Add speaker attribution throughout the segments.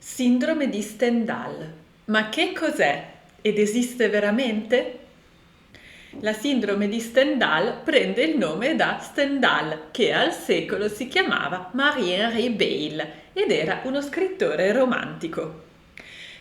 Speaker 1: Sindrome di Stendhal. Ma che cos'è? Ed esiste veramente? La sindrome di Stendhal prende il nome da Stendhal, che al secolo si chiamava Marie-Henri Beyle ed era uno scrittore romantico.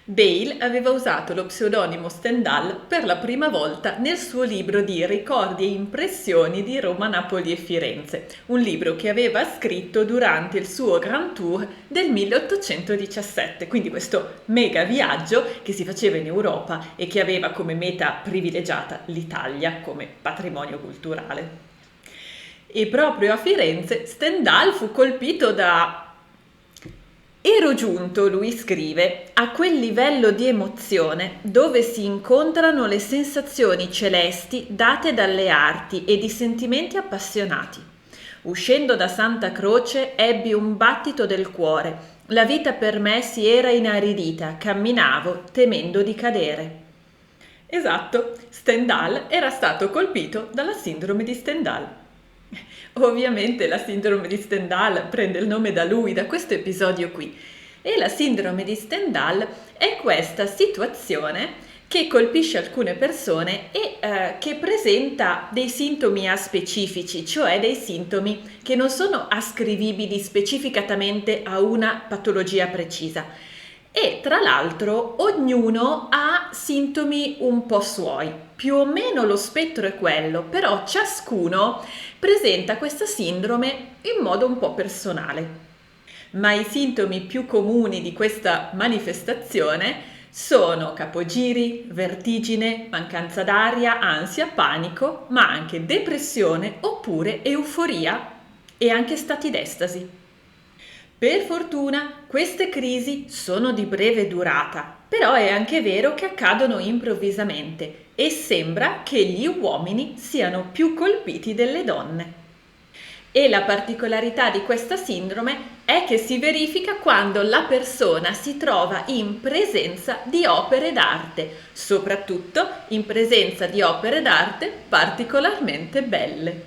Speaker 1: Beyle aveva usato lo pseudonimo Stendhal per la prima volta nel suo libro di Ricordi e impressioni di Roma, Napoli e Firenze, un libro che aveva scritto durante il suo Grand Tour del 1817, quindi questo mega viaggio che si faceva in Europa e che aveva come meta privilegiata l'Italia come patrimonio culturale. E proprio a Firenze Stendhal fu colpito da... Ero giunto, lui scrive, a quel livello di emozione dove si incontrano le sensazioni celesti date dalle arti e di sentimenti appassionati. Uscendo da Santa Croce ebbi un battito del cuore. La vita per me si era inaridita, camminavo temendo di cadere. Esatto, Stendhal era stato colpito dalla sindrome di Stendhal. Ovviamente la sindrome di Stendhal prende il nome da lui, da questo episodio qui. E la sindrome di Stendhal è questa situazione che colpisce alcune persone e che presenta dei sintomi aspecifici, cioè dei sintomi che non sono ascrivibili specificatamente a una patologia precisa. E tra l'altro ognuno ha sintomi un po' suoi, più o meno lo spettro è quello, però ciascuno presenta questa sindrome in modo un po' personale. Ma i sintomi più comuni di questa manifestazione sono capogiri, vertigine, mancanza d'aria, ansia, panico, ma anche depressione oppure euforia e anche stati d'estasi. Per fortuna queste crisi sono di breve durata, però è anche vero che accadono improvvisamente e sembra che gli uomini siano più colpiti delle donne. E la particolarità di questa sindrome è che si verifica quando la persona si trova in presenza di opere d'arte, soprattutto in presenza di opere d'arte particolarmente belle.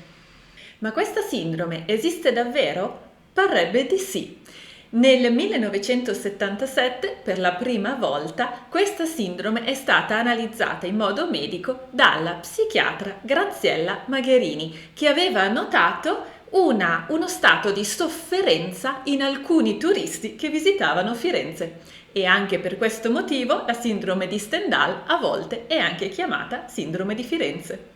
Speaker 1: Ma questa sindrome esiste davvero? Parrebbe di sì. Nel 1977, per la prima volta, questa sindrome è stata analizzata in modo medico dalla psichiatra Graziella Magherini, che aveva notato uno stato di sofferenza in alcuni turisti che visitavano Firenze. E anche per questo motivo la sindrome di Stendhal a volte è anche chiamata sindrome di Firenze.